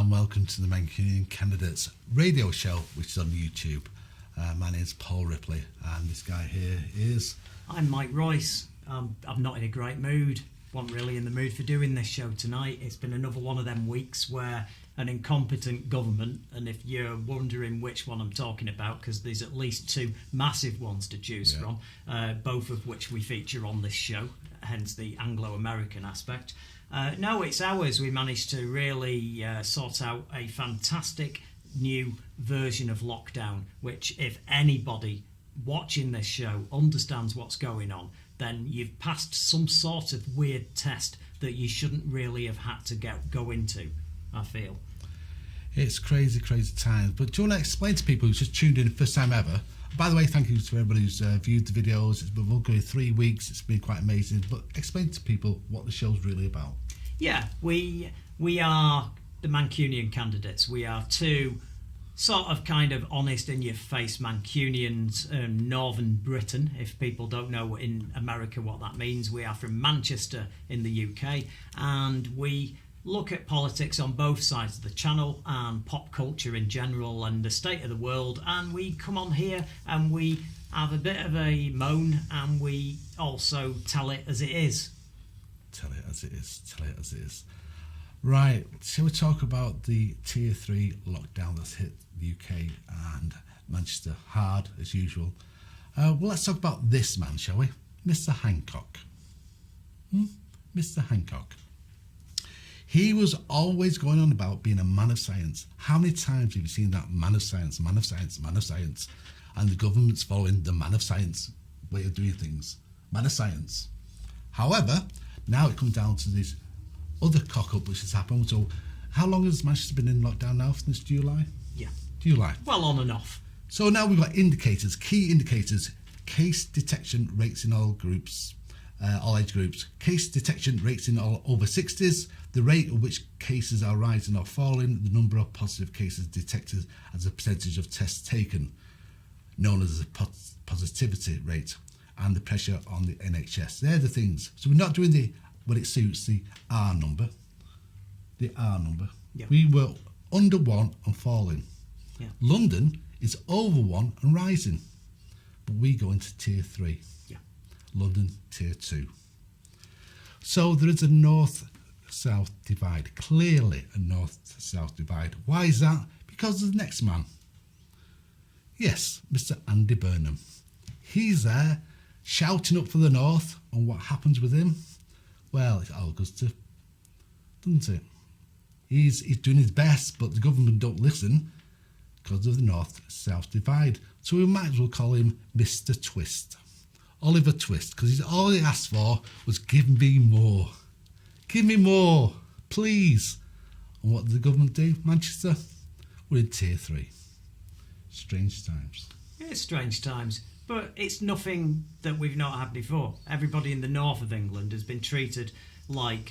and welcome to the Mancunian Candidates radio show, which is on YouTube. My name's Paul Ripley, and this guy here is... I'm Mike Royce. I'm not in a great mood. Wasn't really in the mood for doing this show tonight. It's been another one of them weeks where an incompetent government, and if you're wondering which one I'm talking about, because there's at least two massive ones to choose from, both of which we feature on this show, hence the Anglo-American aspect. No, it's ours. We managed to really sort out a fantastic new version of lockdown, which if anybody watching this show understands what's going on, then you've passed some sort of weird test that you shouldn't really have had to go into, I feel. It's crazy times. But do you want to explain to people who's just tuned in first time ever? By the way, thank you to everybody who's viewed the videos. It's been going 3 weeks. It's been quite amazing. But explain to people what the show's really about. Yeah, we are the Mancunian Candidates. We are two sort of kind of honest in your face Mancunians, Northern Britain, if people don't know in America what that means. We are from Manchester in the UK, and we look at politics on both sides of the channel and pop culture in general and the state of the world, and we come on here and we have a bit of a moan and we also tell it as it is. Tell it as it is. Right, shall we talk about the Tier 3 lockdown that's hit the UK and Manchester hard as usual? Well, let's talk about this man, shall we? Mr. Hancock. Mr. Hancock. He was always going on about being a man of science. How many times have you seen that man of science? And the government's following the man of science way of doing things. Man of science. However, now it comes down to this other cock-up which has happened. So how long has Manchester been in lockdown now? Since July? Yeah. July. Well, on and off. So now we've got indicators, key indicators, case detection rates in all groups, all age groups, case detection rates in all over 60s, the rate at which cases are rising or falling, the number of positive cases detected as a percentage of tests taken, known as the positivity rate, and the pressure on the NHS. They're the things. So we're not doing the, when it suits, the R number. The R number. Yep. We were under 1 and falling. Yep. London is over 1 and rising. But we go into Tier 3. Yep. London, Tier 2. So there is a north-south divide. Clearly a north-south divide. Why is that? Because of the next man. Yes, Mr. Andy Burnham. He's there shouting up for the north, and what happens with him? Well, it all goes to, doesn't it? He's doing his best, but the government don't listen because of the north-south divide. So we might as well call him Mr. Twist. Oliver Twist, because all he asked for was give me more. Give me more, please. And what did the government do? Manchester, we're in Tier 3. Strange times. It's strange times. But it's nothing that we've not had before. Everybody in the north of England has been treated like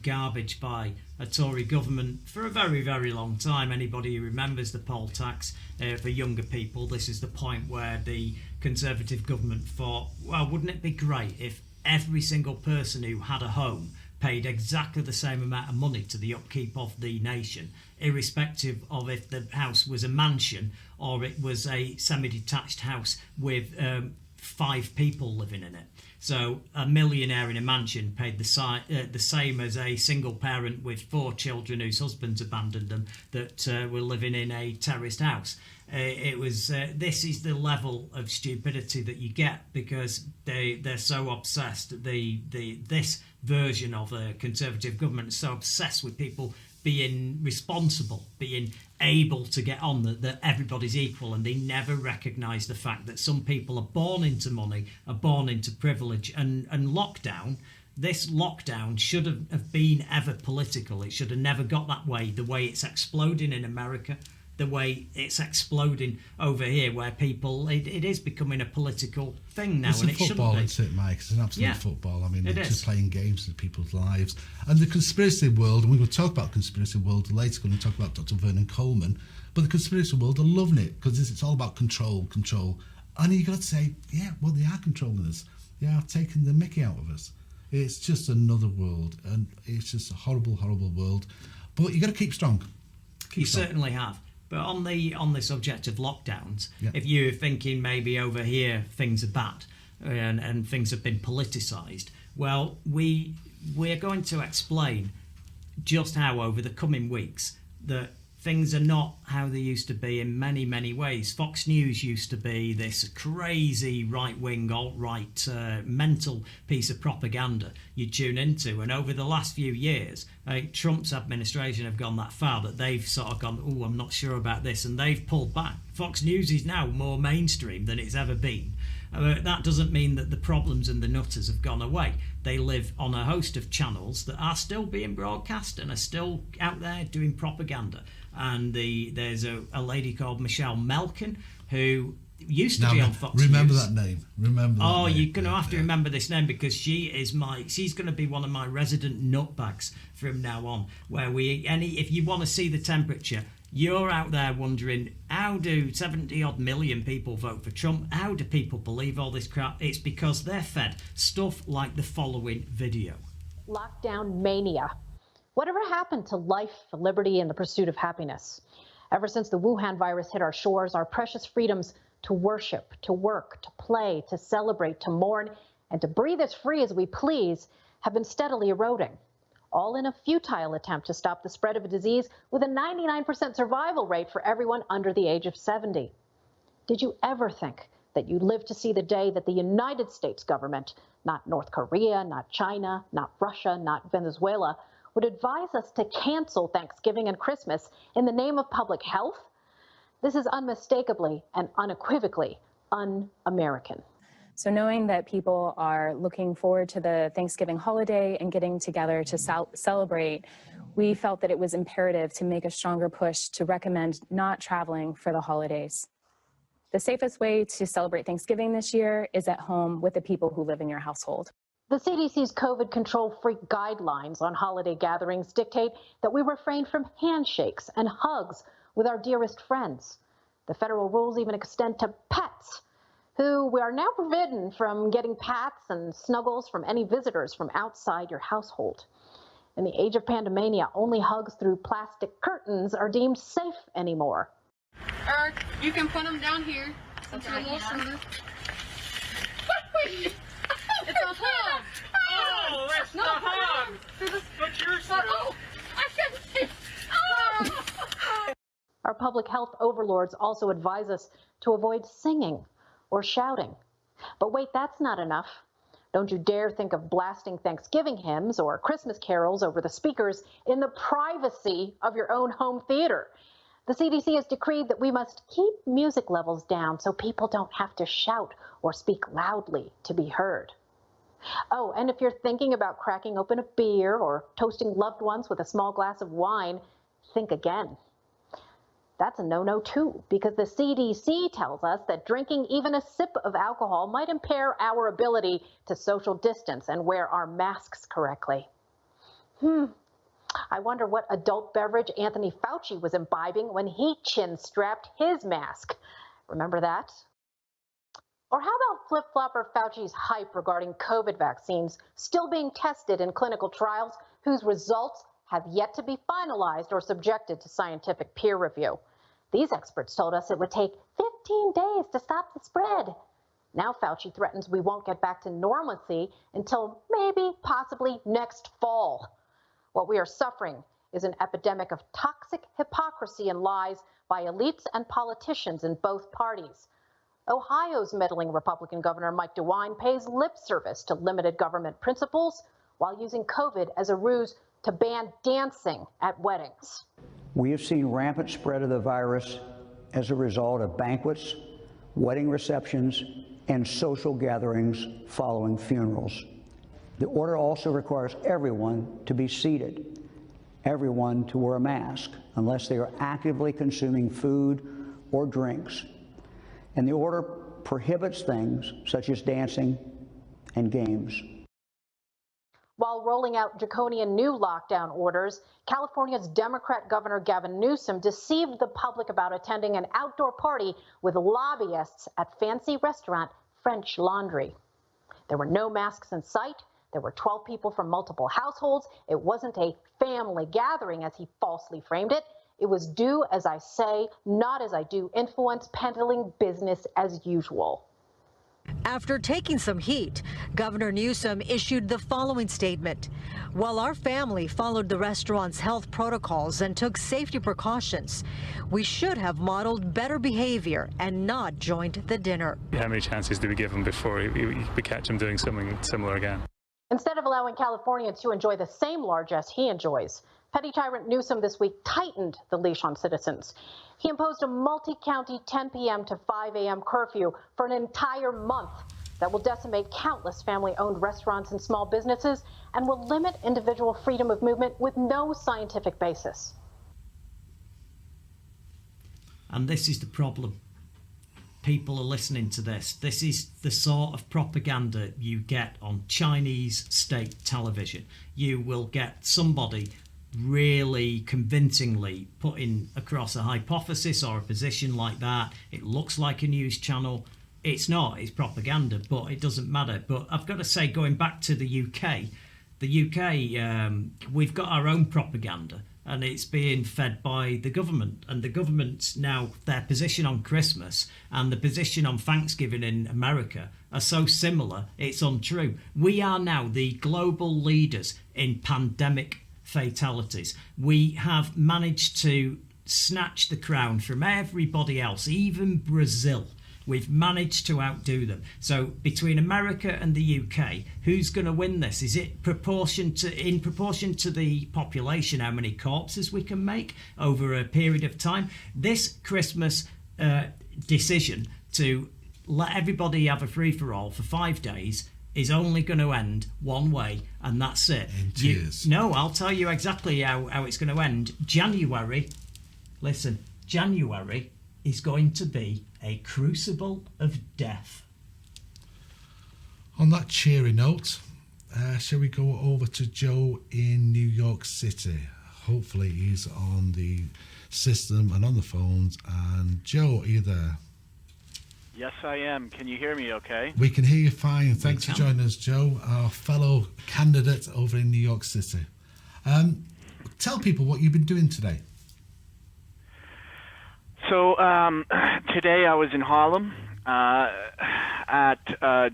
garbage by a Tory government for a very, very long time. Anybody who remembers the poll tax, for younger people, this is the point where the Conservative government thought, well, wouldn't it be great if every single person who had a home paid exactly the same amount of money to the upkeep of the nation, irrespective of if the house was a mansion or it was a semi-detached house with 5 people living in it. So a millionaire in a mansion paid the same as a single parent with 4 children whose husbands abandoned them that were living in a terraced house. This is the level of stupidity that you get because they're so obsessed. This version of a Conservative government is so obsessed with people being responsible, being able to get on, that everybody's equal, and they never recognise the fact that some people are born into money, are born into privilege, and this lockdown should have been ever political. It should have never got that way, the way it's exploding in America, the way it's exploding over here, where people, it is becoming a political thing now. It's and a football, isn't it, Mike? It's an absolute football. I mean, they're just playing games with people's lives. And the conspiracy world, and we're going to talk about conspiracy world later, going to talk about Dr. Vernon Coleman, but the conspiracy world are loving it because it's all about control. And you've got to say, yeah, well, they are controlling us. They are taking the mickey out of us. It's just another world, and it's just a horrible, horrible world. But you've got to keep strong. You certainly have. But on the subject of lockdowns, if you're thinking maybe over here things are bad and things have been politicised, well, we're going to explain just how over the coming weeks that things are not how they used to be in many, many ways. Fox News used to be this crazy right-wing, alt-right, mental piece of propaganda you tune into. And over the last few years, Trump's administration have gone that far that they've sort of gone, oh, I'm not sure about this, and they've pulled back. Fox News is now more mainstream than it's ever been. That doesn't mean that the problems and the nutters have gone away. They live on a host of channels that are still being broadcast and are still out there doing propaganda. And there's a lady called Michelle Malkin who used to be on Fox remember News. That name. Remember that name. You're going to have to remember this name because she's going to be one of my resident nutbags from now on. Where if you want to see the temperature, you're out there wondering, how do 70 odd million people vote for Trump? How do people believe all this crap? It's because they're fed stuff like the following video. Lockdown mania. Whatever happened to life, liberty, and the pursuit of happiness? Ever since the Wuhan virus hit our shores, our precious freedoms to worship, to work, to play, to celebrate, to mourn, and to breathe as free as we please have been steadily eroding. All in a futile attempt to stop the spread of a disease with a 99% survival rate for everyone under the age of 70. Did you ever think that you'd live to see the day that the United States government, not North Korea, not China, not Russia, not Venezuela, would advise us to cancel Thanksgiving and Christmas in the name of public health? This is unmistakably and unequivocally un-American. So knowing that people are looking forward to the Thanksgiving holiday and getting together to celebrate, we felt that it was imperative to make a stronger push to recommend not traveling for the holidays. The safest way to celebrate Thanksgiving this year is at home with the people who live in your household. The CDC's COVID control freak guidelines on holiday gatherings dictate that we refrain from handshakes and hugs with our dearest friends. The federal rules even extend to pets, who we are now forbidden from getting pats and snuggles from any visitors from outside your household. In the age of pandemania, only hugs through plastic curtains are deemed safe anymore. Or you can put them down here. Since you're a little shorter. It's a hug. Oh, that's the hug. But you're so. Oh, I can't see. Oh. Our public health overlords also advise us to avoid singing or shouting. But wait, that's not enough. Don't you dare think of blasting Thanksgiving hymns or Christmas carols over the speakers in the privacy of your own home theater. The CDC has decreed that we must keep music levels down so people don't have to shout or speak loudly to be heard. Oh, and if you're thinking about cracking open a beer or toasting loved ones with a small glass of wine, think again. That's a no-no too, because the CDC tells us that drinking even a sip of alcohol might impair our ability to social distance and wear our masks correctly. I wonder what adult beverage Anthony Fauci was imbibing when he chin-strapped his mask. Remember that? Or how about flip-flopper Fauci's hype regarding COVID vaccines still being tested in clinical trials whose results have yet to be finalized or subjected to scientific peer review? These experts told us it would take 15 days to stop the spread. Now Fauci threatens we won't get back to normalcy until maybe, possibly next fall. What we are suffering is an epidemic of toxic hypocrisy and lies by elites and politicians in both parties. Ohio's meddling Republican Governor Mike DeWine pays lip service to limited government principles while using COVID as a ruse to ban dancing at weddings. We have seen rampant spread of the virus as a result of banquets, wedding receptions, and social gatherings following funerals. The order also requires everyone to be seated, everyone to wear a mask unless they are actively consuming food or drinks. And the order prohibits things such as dancing and games. While rolling out draconian new lockdown orders, California's Democrat Governor Gavin Newsom deceived the public about attending an outdoor party with lobbyists at fancy restaurant French Laundry. There were no masks in sight. There were 12 people from multiple households. It wasn't a family gathering, as he falsely framed it. It was do as I say, not as I do influence, peddling business as usual. After taking some heat, Governor Newsom issued the following statement. While our family followed the restaurant's health protocols and took safety precautions, we should have modeled better behavior and not joined the dinner. How many chances do we give him before we catch him doing something similar again? Instead of allowing Californians to enjoy the same largesse he enjoys, Petty Tyrant Newsom this week tightened the leash on citizens. He imposed a multi-county 10 p.m. to 5 a.m. curfew for an entire month that will decimate countless family-owned restaurants and small businesses and will limit individual freedom of movement with no scientific basis. And this is the problem. People are listening to this. This is the sort of propaganda you get on Chinese state television. You will get somebody really convincingly putting across a hypothesis or a position like that. It looks like a news channel. It's not, it's propaganda, but it doesn't matter. But I've got to say, going back to the UK, we've got our own propaganda and it's being fed by the government. And the government's now, their position on Christmas and the position on Thanksgiving in America are so similar, it's untrue. We are now the global leaders in pandemic fatalities. We have managed to snatch the crown from everybody else, even Brazil. We've managed to outdo them. So between America and the UK, who's going to win this? Is it in proportion to the population, how many corpses we can make over a period of time? This Christmas decision to let everybody have a free-for-all for 5 days is only going to end one way, and that's it. In tears. No, I'll tell you exactly how it's going to end. January is going to be a crucible of death. On that cheery note, shall we go over to Joe in New York City? Hopefully he's on the system and on the phones. And Joe, are you there? Yes, I am. Can you hear me okay? We can hear you fine. Thanks for joining us, Joe, our fellow candidate over in New York City. Tell people what you've been doing today. So today I was in Harlem at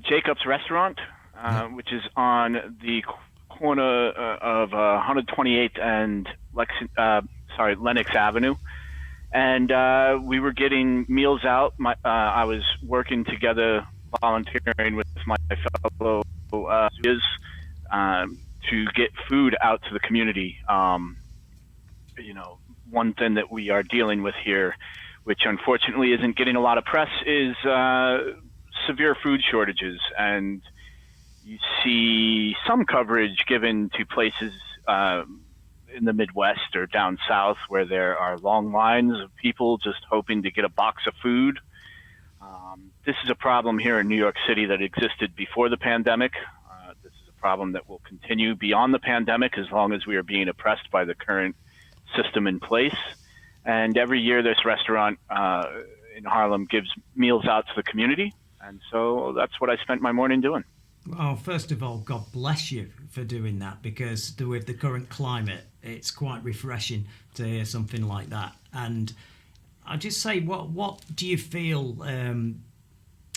Jacob's Restaurant, which is on the corner of 128th and Lenox Avenue. And we were getting meals out. I was working together, volunteering with my fellow to get food out to the community. One thing that we are dealing with here, which unfortunately isn't getting a lot of press, is severe food shortages. And you see some coverage given to places in the Midwest or down south where there are long lines of people just hoping to get a box of food. This is a problem here in New York City that existed before the pandemic. This is a problem that will continue beyond the pandemic as long as we are being oppressed by the current system in place. And every year this restaurant in Harlem gives meals out to the community. And so that's what I spent my morning doing. Well, first of all, God bless you for doing that, because with the current climate, it's quite refreshing to hear something like that. And I just say, what do you feel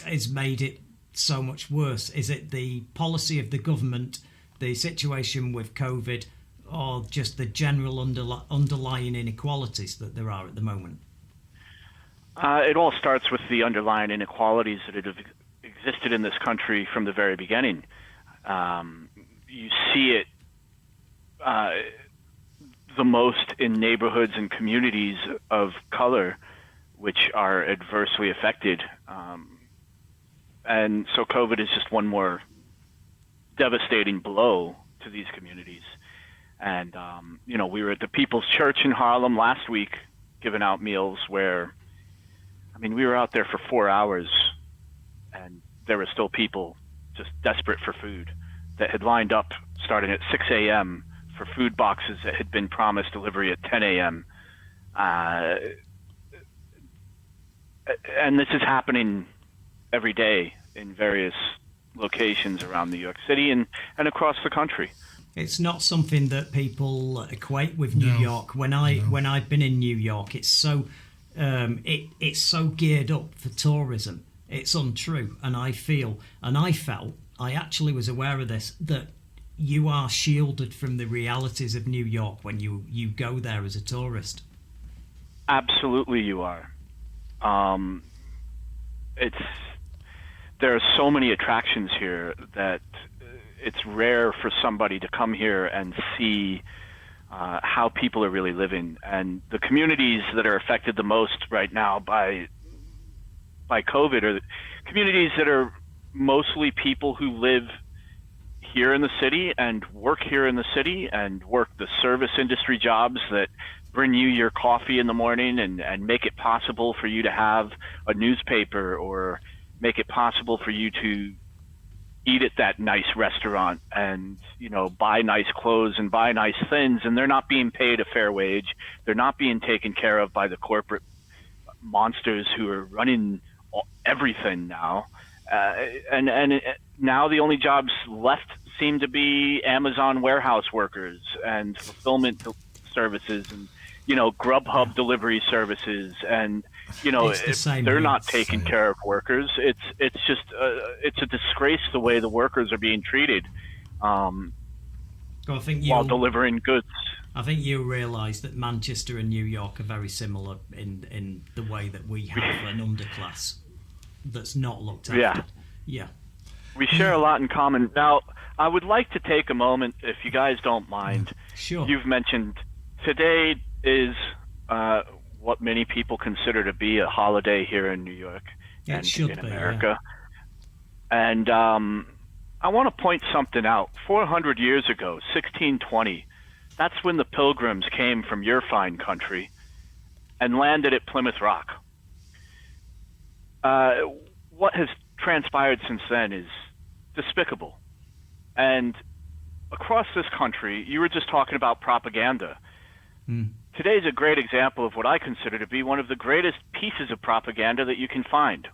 has made it so much worse? Is it the policy of the government, the situation with COVID, or just the general underlying inequalities that there are at the moment? It all starts with the underlying inequalities that have existed in this country from the very beginning. You see it the most in neighborhoods and communities of color, which are adversely affected. And so COVID is just one more devastating blow to these communities. And, we were at the People's Church in Harlem last week giving out meals where, we were out there for 4 hours and there were still people just desperate for food that had lined up starting at 6 a.m. for food boxes that had been promised delivery at 10 a.m. And this is happening every day in various locations around New York City and across the country. It's not something that people equate with New York. When I've been in New York, it's so it's so geared up for tourism. It's untrue, and I felt, I actually was aware of this, that you are shielded from the realities of New York when you go there as a tourist. Absolutely, you are. There are so many attractions here that it's rare for somebody to come here and see how people are really living. And the communities that are affected the most right now by COVID are the communities that are mostly people who live here in the city and work here in the city and work the service industry jobs that bring you your coffee in the morning and make it possible for you to have a newspaper or make it possible for you to eat at that nice restaurant and, buy nice clothes and buy nice things, and they're not being paid a fair wage. They're not being taken care of by the corporate monsters who are running everything now. And now the only jobs left seem to be Amazon warehouse workers and fulfillment services and, Grubhub delivery services. And, they're not taking care of workers. It's just, it's a disgrace the way the workers are being treated while delivering goods. I think you realise that Manchester and New York are very similar in the way that we have an underclass that's not looked after. Yeah. We share a lot in common. Now, I would like to take a moment, if you guys don't mind. Sure. You've mentioned today is what many people consider to be a holiday here in New York and in America. Yeah. And I want to point something out. 400 years ago, 1620, that's when the Pilgrims came from your fine country and landed at Plymouth Rock. What has transpired since then is despicable. And across this country, you were just talking about propaganda. Today's a great example of what I consider to be one of the greatest pieces of propaganda that you can find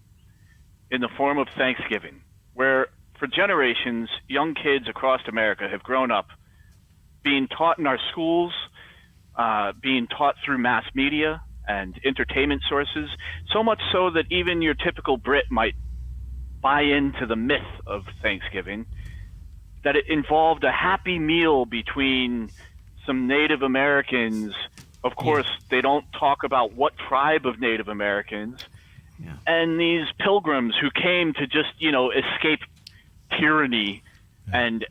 in the form of Thanksgiving, where for generations, young kids across America have grown up being taught in our schools, being taught through mass media and entertainment sources, so much so that even your typical Brit might buy into the myth of Thanksgiving, that it involved a happy meal between some Native Americans. Of course, they don't talk about what tribe of Native Americans, and these pilgrims who came to just, escape tyranny, and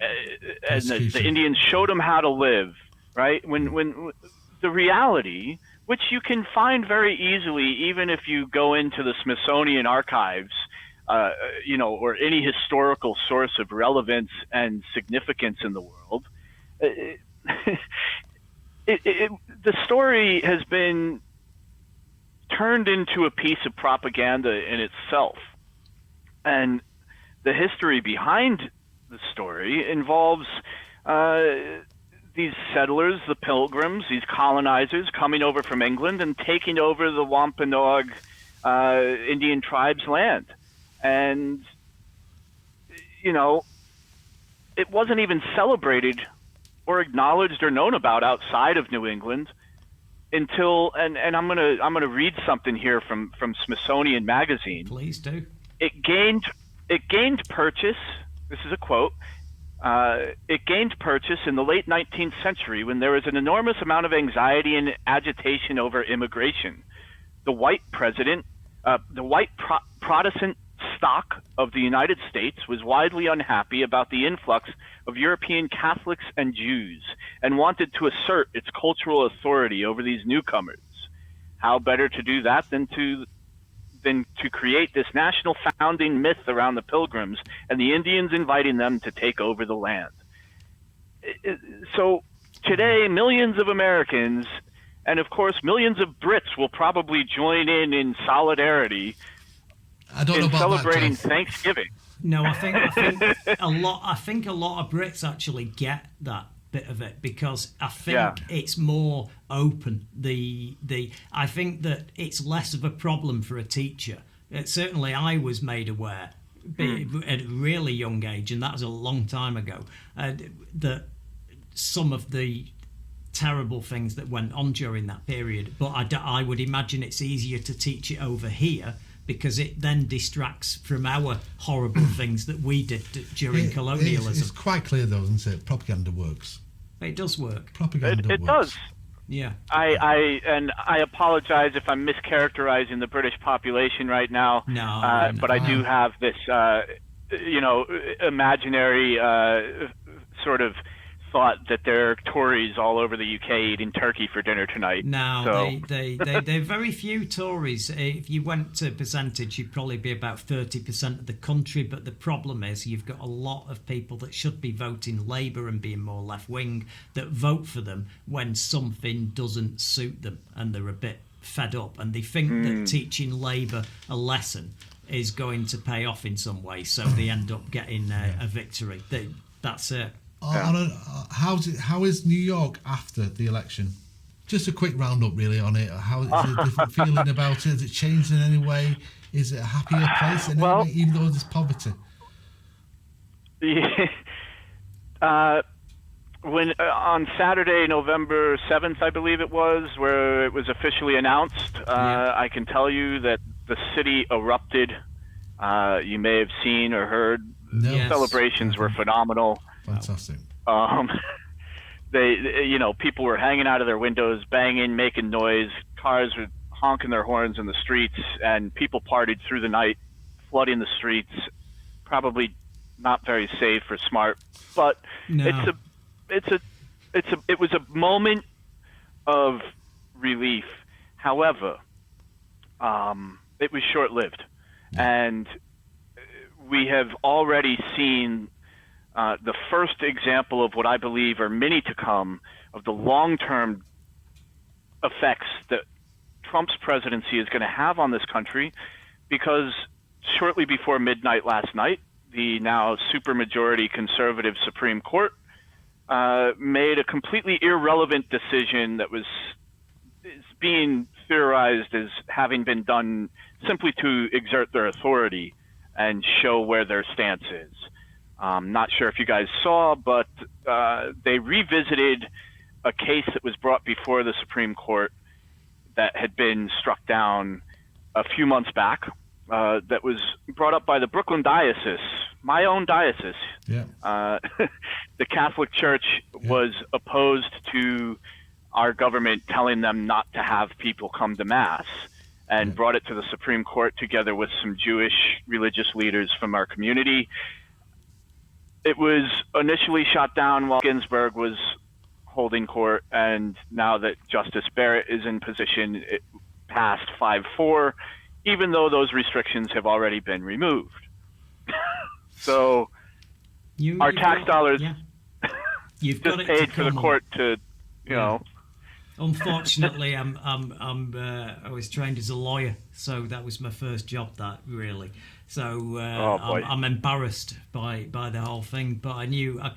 the Indians showed them how to live, right? When the reality, which you can find very easily, even if you go into the Smithsonian archives, or any historical source of relevance and significance in the world, the story has been turned into a piece of propaganda in itself. And the history behind the story involves these settlers, the Pilgrims, these colonizers coming over from England and taking over the Wampanoag Indian tribe's land. And, it wasn't even celebrated or acknowledged or known about outside of New England until, and I'm gonna read something here from Smithsonian Magazine. Please do. It gained purchase. This is a quote. It gained purchase in the late 19th century when there was an enormous amount of anxiety and agitation over immigration. The white Protestant stock of the United States was widely unhappy about the influx of European Catholics and Jews and wanted to assert its cultural authority over these newcomers. How better to do that than to create this national founding myth around the Pilgrims and the Indians inviting them to take over the land. So today, millions of Americans, and of course millions of Brits, will probably join in solidarity in celebrating Thanksgiving. No, I think a lot of Brits actually get that bit of it, because I think it's more open. I think that it's less of a problem for a teacher. Certainly, I was made aware at a really young age, and that was a long time ago, that some of the terrible things that went on during that period. But I would imagine it's easier to teach it over here because it then distracts from our horrible things that we did during colonialism. It's quite clear, though, isn't it? Propaganda works. It does work. Propaganda it works. does. Yeah. I apologize if I'm mischaracterizing the British population right now. No. But I do have this, imaginary sort of thought that there are Tories all over the UK eating turkey for dinner tonight. No, so. they're very few Tories. If you went to percentage, you'd probably be about 30% of the country. But the problem is you've got a lot of people that should be voting Labour and being more left-wing that vote for them when something doesn't suit them and they're a bit fed up. And they think that teaching Labour a lesson is going to pay off in some way. So they end up getting a victory. That's it. How is New York after the election? Just a quick roundup, really, on it. How is it a different feeling about it? Has it changed in any way? Is it a happier place in any way, even though there's poverty? When on Saturday, November 7th, I believe it was, where it was officially announced, I can tell you that the city erupted. You may have seen or heard. No. Celebrations were phenomenal. Fantastic. People were hanging out of their windows, banging, making noise. Cars were honking their horns in the streets, and people partied through the night, flooding the streets. Probably not very safe or smart, but it was a moment of relief. However, it was short-lived, and we have already seen the first example of what I believe are many to come of the long-term effects that Trump's presidency is going to have on this country, because shortly before midnight last night, the now supermajority conservative Supreme Court made a completely irrelevant decision that is being theorized as having been done simply to exert their authority and show where their stance is. Not sure if you guys saw, but they revisited a case that was brought before the Supreme Court that had been struck down a few months back, that was brought up by the Brooklyn Diocese, my own diocese. Yeah. The Catholic Church was opposed to our government telling them not to have people come to Mass, and brought it to the Supreme Court together with some Jewish religious leaders from our community. It was initially shot down while Ginsburg was holding court, and now that Justice Barrett is in position, it passed 5-4, even though those restrictions have already been removed. So our tax dollars you've just got paid for the court to, you know. Unfortunately, I was trained as a lawyer, so that was my first job. That really, so I'm embarrassed by the whole thing. But I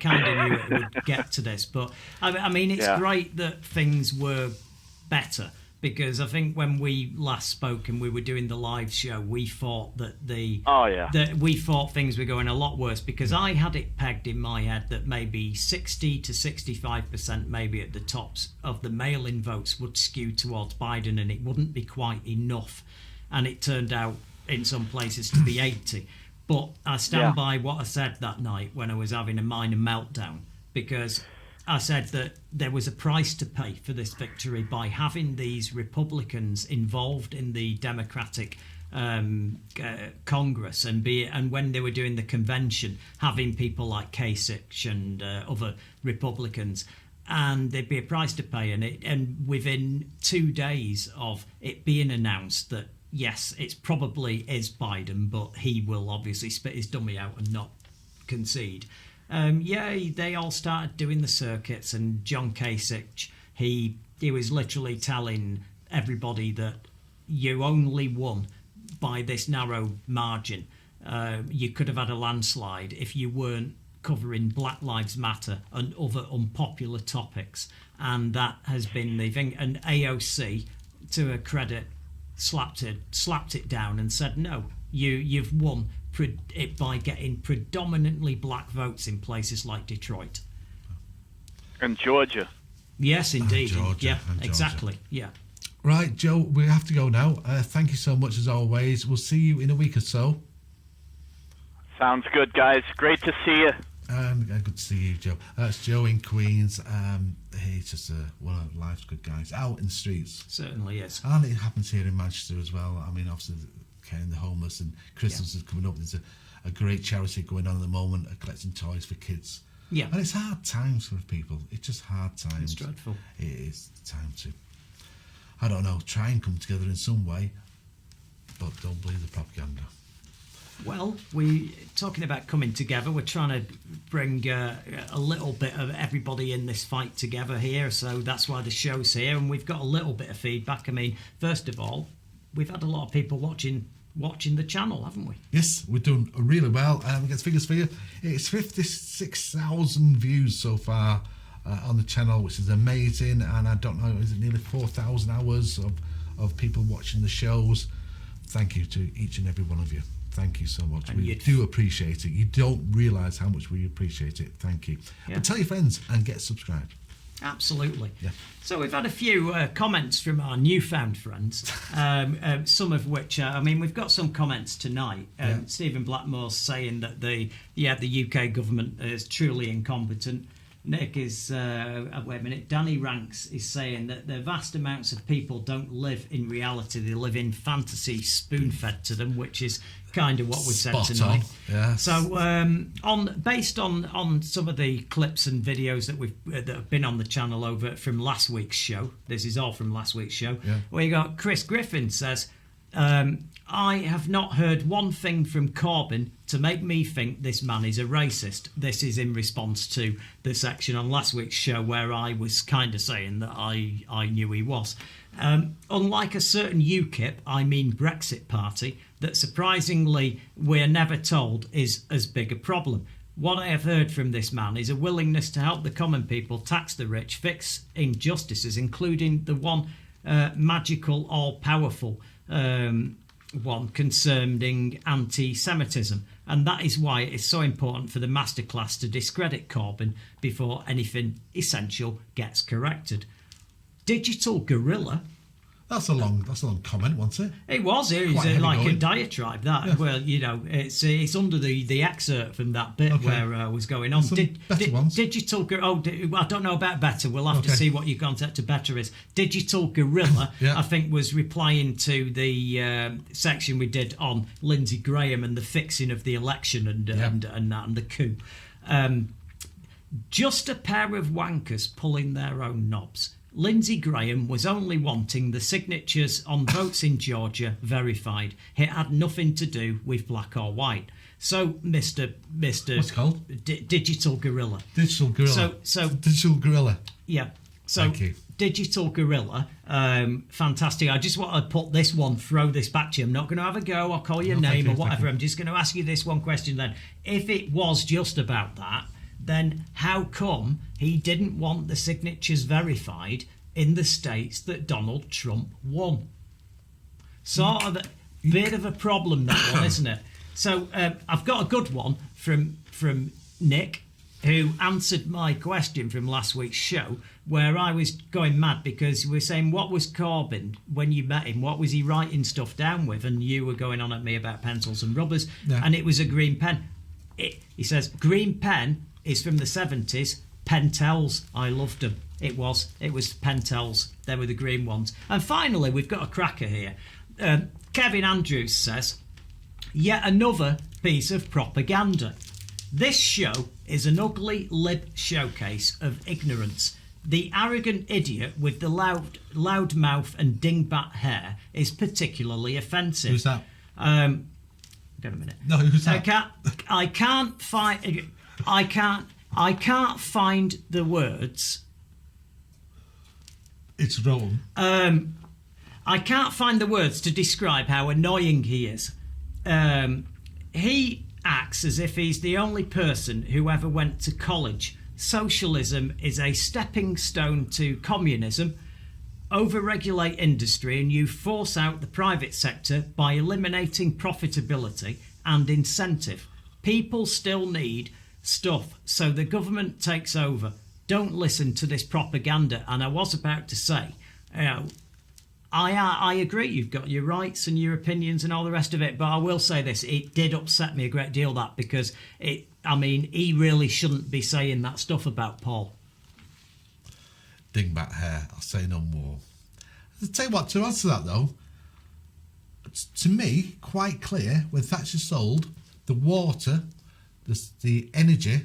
kind of knew it would get to this. But I mean, it's great that things were better, because I think when we last spoke and we were doing the live show, we thought that we thought things were going a lot worse, because I had it pegged in my head that maybe 60 to 65%, maybe at the tops of the mail-in votes, would skew towards Biden, and it wouldn't be quite enough. And it turned out in some places to be 80. But I stand by what I said that night when I was having a minor meltdown, because I said that there was a price to pay for this victory by having these Republicans involved in the Democratic Congress, and when they were doing the convention, having people like Kasich and other Republicans, and there'd be a price to pay. And within 2 days of it being announced that yes, it's probably is Biden, but he will obviously spit his dummy out and not concede. They all started doing the circuits, and John Kasich, he was literally telling everybody that you only won by this narrow margin. You could have had a landslide if you weren't covering Black Lives Matter and other unpopular topics, and that has been the thing. And AOC, to her credit, slapped it down and said, no, you've won it by getting predominantly black votes in places like Detroit. And Georgia. Yes, indeed. Georgia, Yeah, and Georgia. exactly. Yeah. Right, Joe, we have to go now. Thank you so much as always. We'll see you in a week or so. Sounds good, guys. Great to see you. Good to see you, Joe. It's Joe in Queens. He's just one of life's good guys out in the streets. Certainly is. And it happens here in Manchester as well. I mean, obviously, caring the homeless, and Christmas is coming up. There's a great charity going on at the moment, collecting toys for kids. Yeah. And it's hard times for people. It's just hard times. It's dreadful. It is time to, I don't know, try and come together in some way, but don't believe the propaganda. Well, talking about coming together, we're trying to bring a little bit of everybody in this fight together here, so that's why the show's here, and we've got a little bit of feedback. I mean, first of all, we've had a lot of people watching the channel, haven't we? Yes, we're doing really well. We get figures for you. It's 56,000 views so far on the channel, which is amazing, and I don't know, is it nearly 4,000 hours of people watching the shows? Thank you to each and every one of you. Thank you so much. And we do appreciate it. You don't realise how much we appreciate it. Thank you. Yeah. But tell your friends and get subscribed. Absolutely. Yeah. So we've had a few comments from our newfound friends, some of which, I mean, we've got some comments tonight. Stephen Blackmore's saying that the UK government is truly incompetent. Nick is, wait a minute, Danny Ranks is saying that the vast amounts of people don't live in reality, they live in fantasy spoon-fed to them, which is kind of what we've said tonight. Yeah. So, based on some of the clips and videos that have been on the channel over from last week's show, this is all from last week's show, where you got Chris Griffin says, I have not heard one thing from Corbyn to make me think this man is a racist. This is in response to the section on last week's show where I was kind of saying that I knew he was. Unlike a certain UKIP, I mean Brexit party, that surprisingly we're never told is as big a problem. What I have heard from this man is a willingness to help the common people, tax the rich, fix injustices, including the one magical, all-powerful one concerning anti-Semitism, and that is why it is so important for the masterclass to discredit Corbyn before anything essential gets corrected. Digital Gorilla. That's a long comment, wasn't it? It was. It was like a diatribe. That. Yeah. Well, you know, it's under the excerpt from that bit where was going on. Digital. I don't know about better. We'll have to see what your concept of better is. Digital Gorilla, I think, was replying to the section we did on Lindsey Graham and the fixing of the election and the coup. Just a pair of wankers pulling their own knobs. Lindsey Graham was only wanting the signatures on votes in Georgia verified. It had nothing to do with black or white. So, Mr. What's it called? Digital Gorilla. Digital Gorilla. So Digital Gorilla. Yeah. So, thank you. Digital Gorilla, fantastic. I just want to throw this back to you. I'm not going to have a go or call your name or whatever. I'm just going to ask you this one question then. If it was just about that, then how come he didn't want the signatures verified in the states that Donald Trump won? Sort of a bit of a problem, that one, isn't it? So I've got a good one from Nick, who answered my question from last week's show, where I was going mad because we were saying, what was Corbyn when you met him? What was he writing stuff down with? And you were going on at me about pencils and rubbers, and it was a green pen. He says, green pen is from the 70s. Pentels, I loved them. It was Pentels. They were the green ones. And finally, we've got a cracker here. Kevin Andrews says, yet another piece of propaganda. This show is an ugly lib showcase of ignorance. The arrogant idiot with the loud mouth and dingbat hair is particularly offensive. Who's that? Wait a minute. No, who's that? I can't find the words. It's wrong. I can't find the words to describe how annoying he is. He acts as if he's the only person who ever went to college. Socialism is a stepping stone to communism. Overregulate industry and you force out the private sector by eliminating profitability and incentive. People still need stuff, so the government takes over. don't listen to this propaganda. And I was about to say, I agree, you've got your rights and your opinions and all the rest of it, but I will say this, it did upset me a great deal, that, because he really shouldn't be saying that stuff about Paul. Dingbat hair, I'll say no more. I'll tell you what, to answer that though, to me, quite clear, when Thatcher sold the water, the energy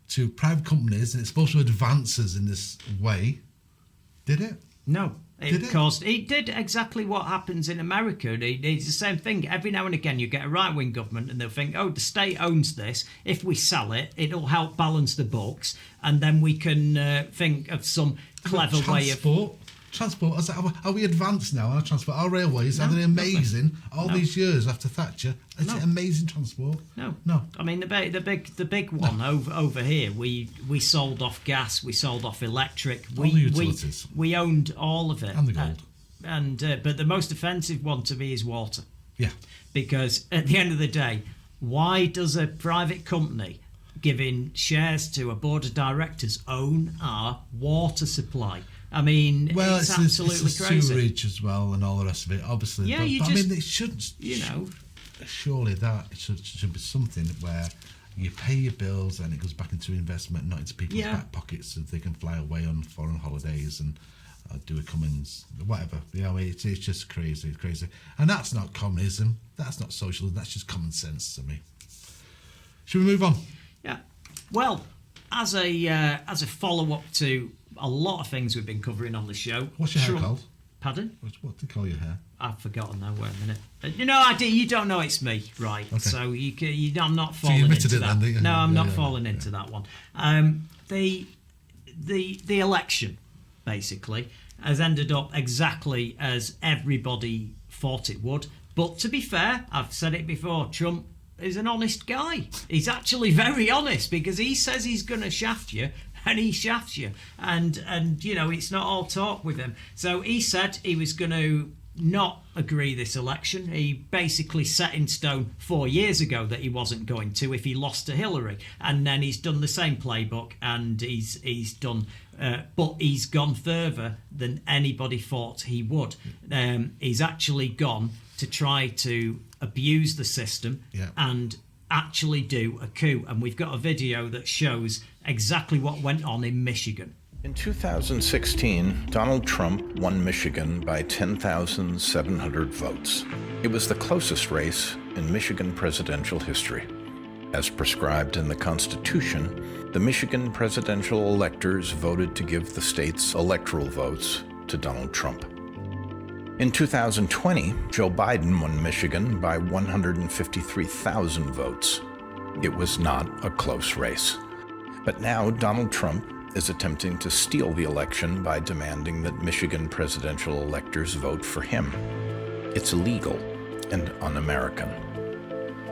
to private companies, and it's supposed to advance us in this way, did it? No. It did exactly what happens in America. It's the same thing. Every now and again you get a right-wing government and they'll think, the state owns this. If we sell it, it'll help balance the books, and then we can think of some clever way of... Transport, are we advanced now on our transport? Our railways, are they amazing? These years after Thatcher, is it amazing transport? No. I mean, the big one over here, we sold off gas, we sold off electric. All the utilities. We owned all of it. And the gold. But the most offensive one to me is water. Yeah. Because at the end of the day, why does a private company giving shares to a board of directors own our water supply? I mean, it's absolutely it's crazy. Sewerage as well and all the rest of it, obviously. Yeah, but just, I mean, it should, surely that should be something where you pay your bills and it goes back into investment, not into people's back pockets, so they can fly away on foreign holidays and do a Cummins, whatever. It's just crazy, and that's not communism, that's not socialism, that's just common sense to me. Should we move on? Yeah. Well, as a follow-up to a lot of things we've been covering on the show. What's your hair called? Pardon? What do you call your hair? I've forgotten now. Wait a minute. You don't know it's me, right? Okay. So I'm not falling into that. Then, no, I'm not falling into that one. The election basically has ended up exactly as everybody thought it would. But to be fair, I've said it before, Trump is an honest guy. He's actually very honest, because he says he's going to shaft you, and he shafts you, and it's not all talk with him. So he said he was going to not agree this election. He basically set in stone 4 years ago that he wasn't going to if he lost to Hillary, and then he's done the same playbook, and he's done, but he's gone further than anybody thought he would. He's actually gone to try to abuse the system and actually do a coup, and we've got a video that shows exactly what went on in Michigan. In 2016, Donald Trump won Michigan by 10,700 votes. It was the closest race in Michigan presidential history. As prescribed in the Constitution, the Michigan presidential electors voted to give the state's electoral votes to Donald Trump. In 2020, Joe Biden won Michigan by 153,000 votes. It was not a close race. But now Donald Trump is attempting to steal the election by demanding that Michigan presidential electors vote for him. It's illegal and un-American.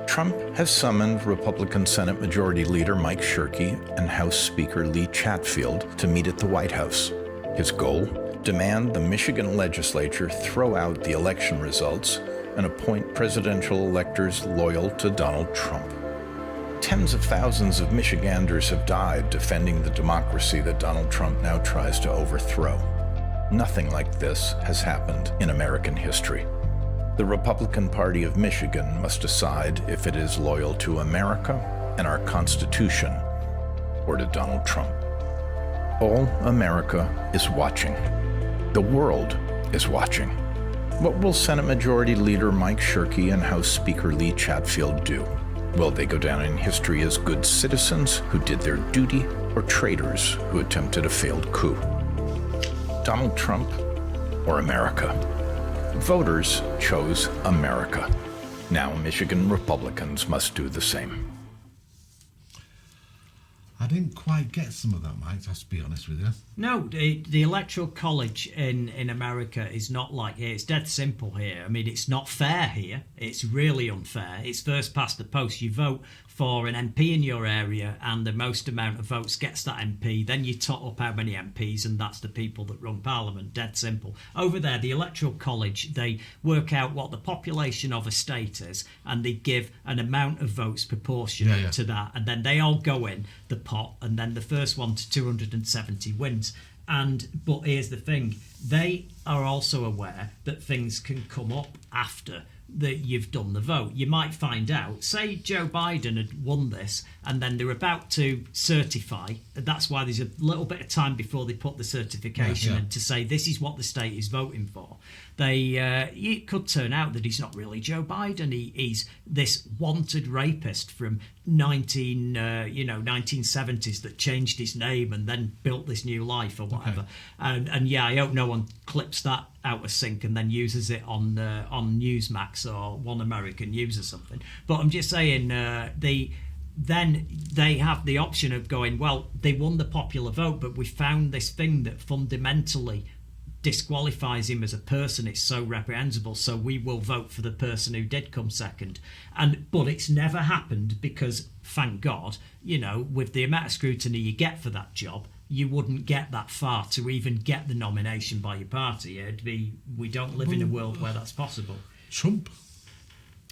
Trump has summoned Republican Senate Majority Leader Mike Shirkey and House Speaker Lee Chatfield to meet at the White House. His goal? Demand the Michigan legislature throw out the election results and appoint presidential electors loyal to Donald Trump. Tens of thousands of Michiganders have died defending the democracy that Donald Trump now tries to overthrow. Nothing like this has happened in American history. The Republican Party of Michigan must decide if it is loyal to America and our Constitution or to Donald Trump. All America is watching. The world is watching. What will Senate Majority Leader Mike Shirkey and House Speaker Lee Chatfield do? Will they go down in history as good citizens who did their duty, or traitors who attempted a failed coup? Donald Trump or America? Voters chose America. Now Michigan Republicans must do the same. I didn't quite get some of that, Mike, I have to be honest with you. No, the Electoral College in America is not like here. It's dead simple here. I mean, it's not fair here. It's really unfair. It's first past the post. You vote for an MP in your area, and the most amount of votes gets that MP. Then you tot up how many MPs, and that's the people that run Parliament. Dead simple. Over there, the Electoral College, they work out what the population of a state is, and they give an amount of votes proportionate to that. And then they all go in. The pot, and then the first one to 270 wins. But here's the thing, they are also aware that things can come up after that you've done the vote. You might find out, say Joe Biden had won this and then they're about to certify. That's why there's a little bit of time before they put the certification in to say this is what the state is voting for. It could turn out that he's not really Joe Biden. He's this wanted rapist from 1970s that changed his name and then built this new life or whatever. Okay. And I hope no one clips that out of sync and then uses it on Newsmax or One American News or something. But I'm just saying, then they have the option of going, well, they won the popular vote, but we found this thing that fundamentally disqualifies him as a person. It's so reprehensible, so we will vote for the person who did come second. But it's never happened because, thank God, with the amount of scrutiny you get for that job, you wouldn't get that far to even get the nomination by your party. We don't live in a world where that's possible. Trump.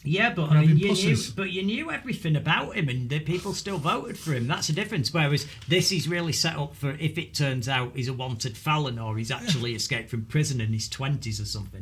Yeah, but you knew everything about him, and the people still voted for him. That's a difference. Whereas this is really set up for if it turns out he's a wanted felon or he's actually escaped from prison in his 20s or something.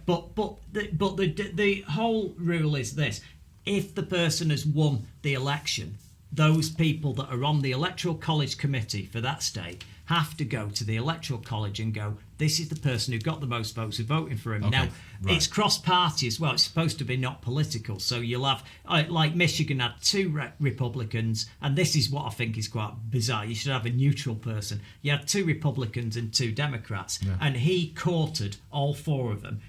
But the whole rule is this: if the person has won the election, those people that are on the Electoral College committee for that state have to go to the Electoral College and go, this is the person who got the most votes who voting for him. Okay, now, it's cross-party as well. It's supposed to be not political. So you'll have, like Michigan had 2 Republicans, and this is what I think is quite bizarre. You should have a neutral person. You had 2 Republicans and 2 Democrats, and he courted all 4 of them,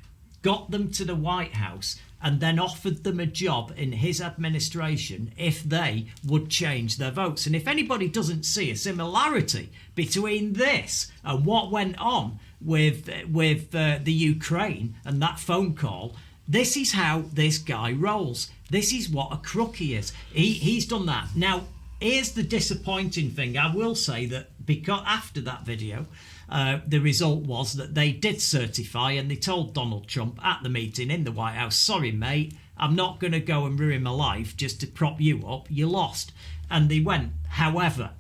got them to the White House, and then offered them a job in his administration if they would change their votes. And if anybody doesn't see a similarity between this and what went on with the Ukraine and that phone call, this is how this guy rolls. This is what a crook he is. He's done that. Now, here's the disappointing thing. I will say that because after that video, the result was that they did certify, and they told Donald Trump at the meeting in the White House, sorry, mate, I'm not going to go and ruin my life just to prop you up. You lost. And they went. However,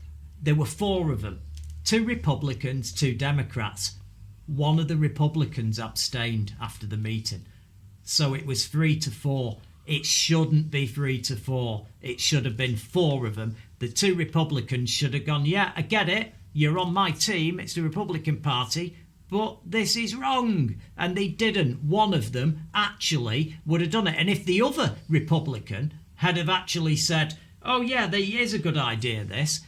there were 4 of them, 2 Republicans, 2 Democrats. One of the Republicans abstained after the meeting. So it was 3-4. It shouldn't be 3-4. It should have been 4 of them. The 2 Republicans should have gone, yeah, I get it. You're on my team, it's the Republican Party, but this is wrong. And they didn't. One of them actually would have done it. And if the other Republican had have actually said, oh yeah, there is a good idea, this,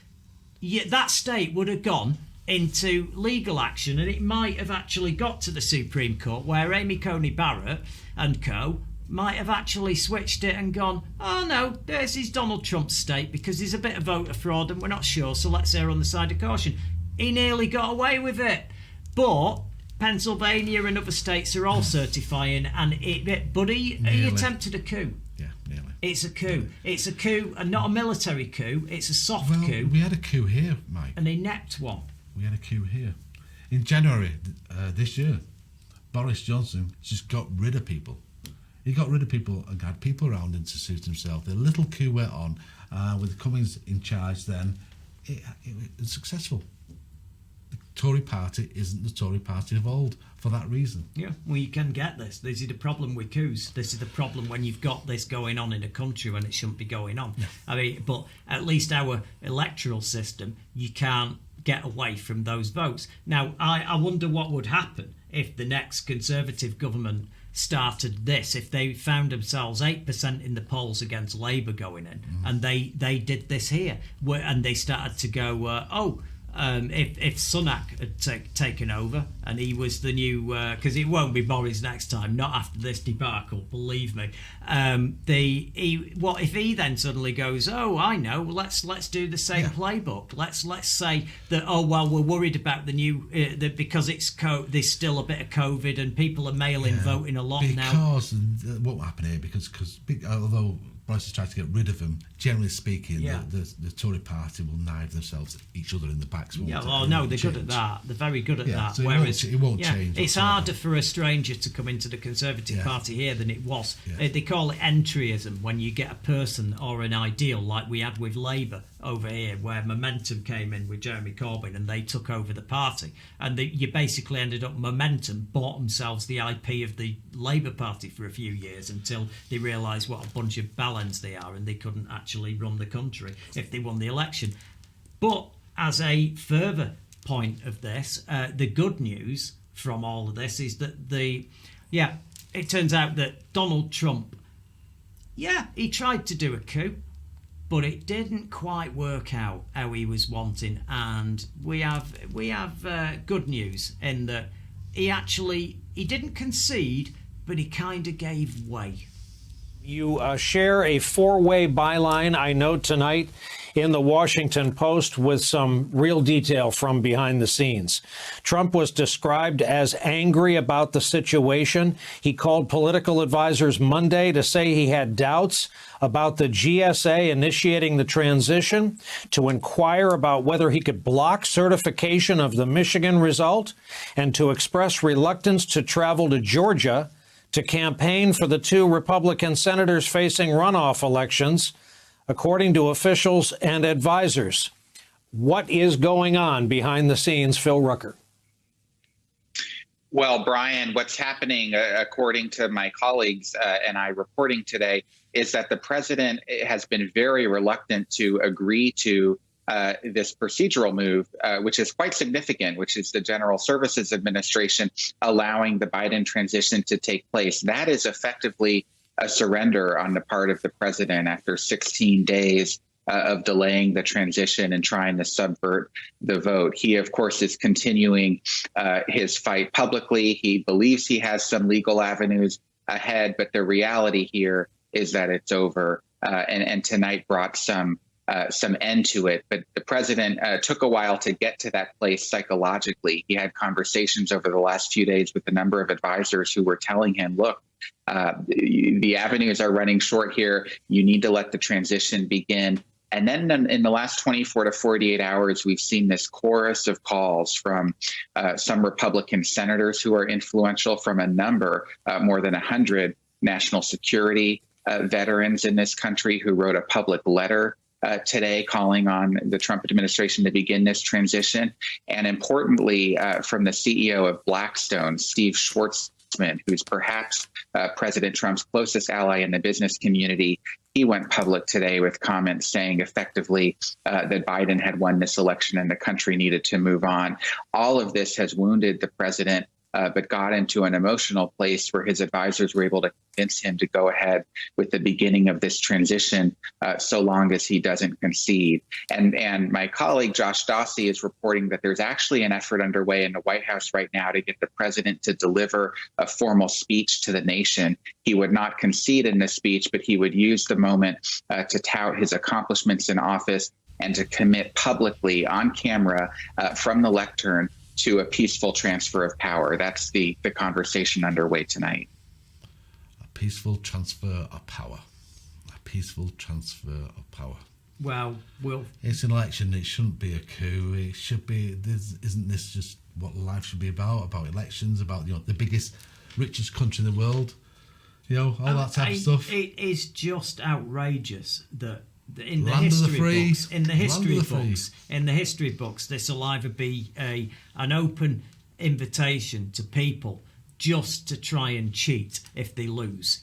that state would have gone into legal action, and it might have actually got to the Supreme Court where Amy Coney Barrett and co might have actually switched it and gone, oh no, this is Donald Trump's state because there's a bit of voter fraud and we're not sure, so let's err on the side of caution. He nearly got away with it. But Pennsylvania and other states are all certifying, and he attempted a coup. Yeah, nearly. It's a coup. It's a coup, and not a military coup. It's a soft coup. We had a coup here, Mike. An inept one. We had a coup here. In January this year, Boris Johnson just got rid of people. He got rid of people and had people around him to suit himself. The little coup went on with Cummings in charge then. It was successful. The Tory party isn't the Tory party of old for that reason. Yeah, well, you can get this. This is the problem with coups. This is the problem when you've got this going on in a country when it shouldn't be going on. Yeah. I mean, but at least our electoral system, you can't get away from those votes. Now, I wonder what would happen if the next Conservative government started this, if they found themselves 8% in the polls against Labour going in, and they did this here, and they started to go, if Sunak had taken over and he was the new, because it won't be Boris next time, not after this debacle, believe me. What if he then suddenly goes, oh, I know, let's do the same playbook. Let's say that, oh well, we're worried about the new because there's still a bit of COVID and people are mail-in voting a lot now. Because what will happen here? Because although Boris has tried to get rid of him, generally speaking, the Tory party will knife themselves each other in the backs. Yeah, well, no, they're good at that. They're very good at that. So whereas it won't change. It's harder for a stranger to come into the Conservative Party here than it was. They call it entryism when you get a person or an ideal like we had with Labour over here, where Momentum came in with Jeremy Corbyn and they took over the party. And you basically ended up, Momentum bought themselves the IP of the Labour Party for a few years until they realised what a bunch of ballons they are and they couldn't actually run the country if they won the election. But as a further point of this, the good news from all of this is that it turns out that Donald Trump, he tried to do a coup, but it didn't quite work out how he was wanting. And we have good news in that he didn't concede, but he kind of gave way. You share a four-way byline, I note tonight, in the Washington Post with some real detail from behind the scenes. Trump was described as angry about the situation. He called political advisors Monday to say he had doubts about the GSA initiating the transition, to inquire about whether he could block certification of the Michigan result, and to express reluctance to travel to Georgia to campaign for the two Republican senators facing runoff elections, according to officials and advisors. What is going on behind the scenes, Phil Rucker? Well, Brian, what's happening, according to my colleagues and I reporting today, is that the president has been very reluctant to agree to this procedural move, which is quite significant, which is the General Services Administration allowing the Biden transition to take place. That is effectively a surrender on the part of the president after 16 days of delaying the transition and trying to subvert the vote. He, of course, is continuing his fight publicly. He believes he has some legal avenues ahead, but the reality here is that it's over. And tonight brought some end to it. But the president took a while to get to that place psychologically. He had conversations over the last few days with a number of advisors who were telling him, look, the avenues are running short here. You need to let the transition begin. And then in the last 24 to 48 hours, we've seen this chorus of calls from some Republican senators who are influential, from a number, more than 100 national security veterans in this country who wrote a public letter today calling on the Trump administration to begin this transition. And importantly, from the CEO of Blackstone, Steve Schwartzman, who's perhaps President Trump's closest ally in the business community, he went public today with comments saying effectively that Biden had won this election and the country needed to move on. All of this has wounded the president, but got into an emotional place where his advisors were able to convince him to go ahead with the beginning of this transition, so long as he doesn't concede. And my colleague Josh Dawsey is reporting that there's actually an effort underway in the White House right now to get the president to deliver a formal speech to the nation. He would not concede in this speech, but he would use the moment to tout his accomplishments in office and to commit publicly on camera from the lectern to a peaceful transfer of power. That's the conversation underway tonight. A peaceful transfer of power. A peaceful transfer of power. Well, it's an election. It shouldn't be a coup. It should be. Isn't this just what life should be about elections, about the biggest, richest country in the world? All that type of stuff. It is just outrageous that in the history books, this will either be an open invitation to people just to try and cheat if they lose,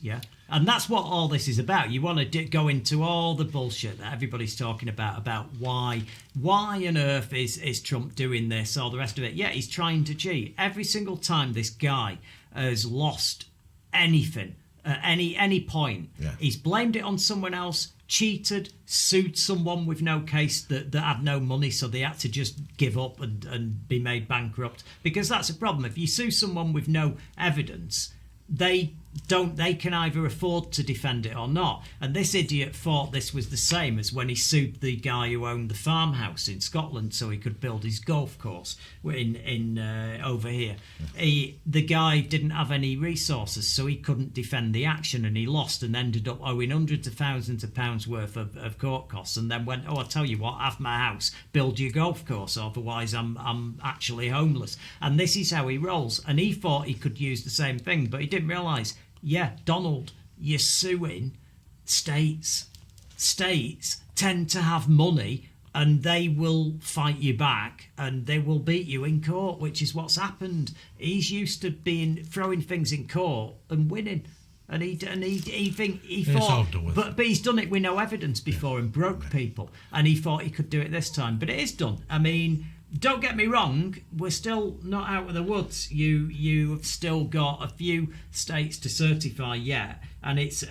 and that's what all this is about. You want to go into all the bullshit that everybody's talking about why on earth is Trump doing this, all the rest of it. He's trying to cheat. Every single time this guy has lost anything at any point, he's blamed it on someone else, cheated, sued someone with no case that had no money, so they had to just give up and be made bankrupt. Because that's a problem. If you sue someone with no evidence, they can either afford to defend it or not. And this idiot thought this was the same as when he sued the guy who owned the farmhouse in Scotland so he could build his golf course in over here. The guy didn't have any resources, so he couldn't defend the action, and he lost and ended up owing hundreds of thousands of pounds worth of court costs, and then went, I tell you what, have my house, build your golf course, otherwise I'm actually homeless. And this is how he rolls. And he thought he could use the same thing, but he didn't realise, Donald, you're suing states. states tend to have money, and they will fight you back and they will beat you in court, which is what's happened. He's used to throwing things in court and winning. And he thought, but he's done it with no evidence before and broke people, and he thought he could do it this time. But it is done. I mean, don't get me wrong, we're still not out of the woods. You've still got a few states to certify yet, and it's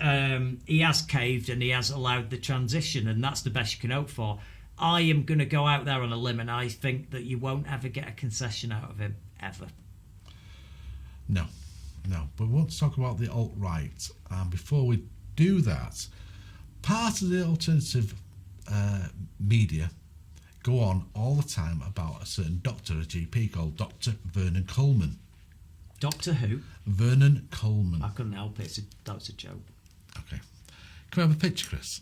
he has caved and he has allowed the transition, and that's the best you can hope for. I am going to go out there on a limb, and I think that you won't ever get a concession out of him, ever. No, but we want to talk about the alt-right. And before we do that, part of the alternative media go on all the time about a certain doctor, a GP called Dr. Vernon Coleman. Doctor who? Vernon Coleman. I couldn't help it. That was a joke. Okay. Can we have a picture, Kris?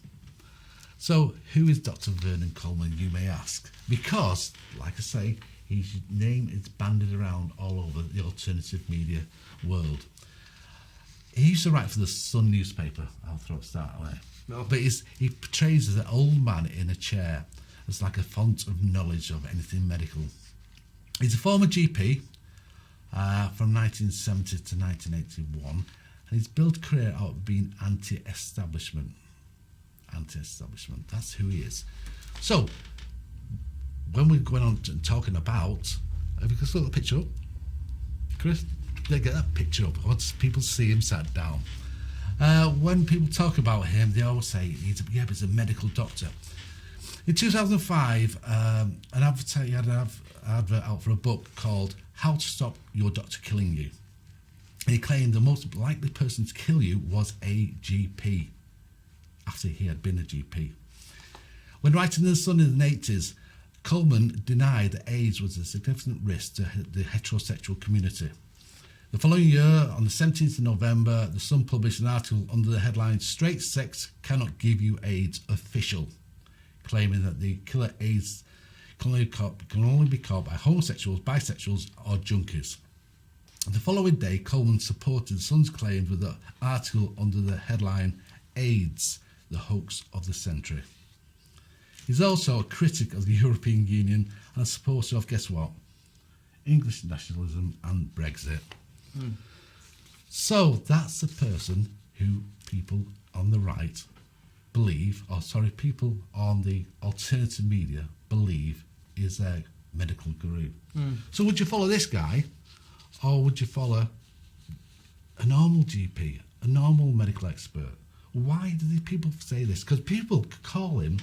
So, who is Dr. Vernon Coleman, you may ask? Because, like I say, his name is bandied around all over the alternative media world. He used to write for the Sun newspaper. I'll throw it start away. No. But he portrays as an old man in a chair, as like a font of knowledge of anything medical. He's a former GP from 1970 to 1981, and he's built a career out of being anti-establishment. Anti-establishment, that's who he is. So, when we're going on and talking about, have you got a little picture up, Kris? They get that picture up. Once people see him sat down. When people talk about him, they always say he's a medical doctor. In 2005, an advert had an advert out for a book called How to Stop Your Doctor Killing You. And he claimed the most likely person to kill you was a GP, after he had been a GP. When writing in The Sun in the 80s, Coleman denied that AIDS was a significant risk to the heterosexual community. The following year, on the 17th of November, The Sun published an article under the headline, Straight Sex Cannot Give You AIDS Official, claiming that the killer AIDS can only be caught by homosexuals, bisexuals or junkies. The following day, Coleman supported The Sun's claim with the article under the headline, AIDS, the hoax of the century. He's also a critic of the European Union and a supporter of, guess what? English nationalism and Brexit. So that's the person who people on the right believe, people on the alternative media believe is a medical guru. So would you follow this guy, or would you follow a normal GP, a normal medical expert? Why do these people say this? Because people call him,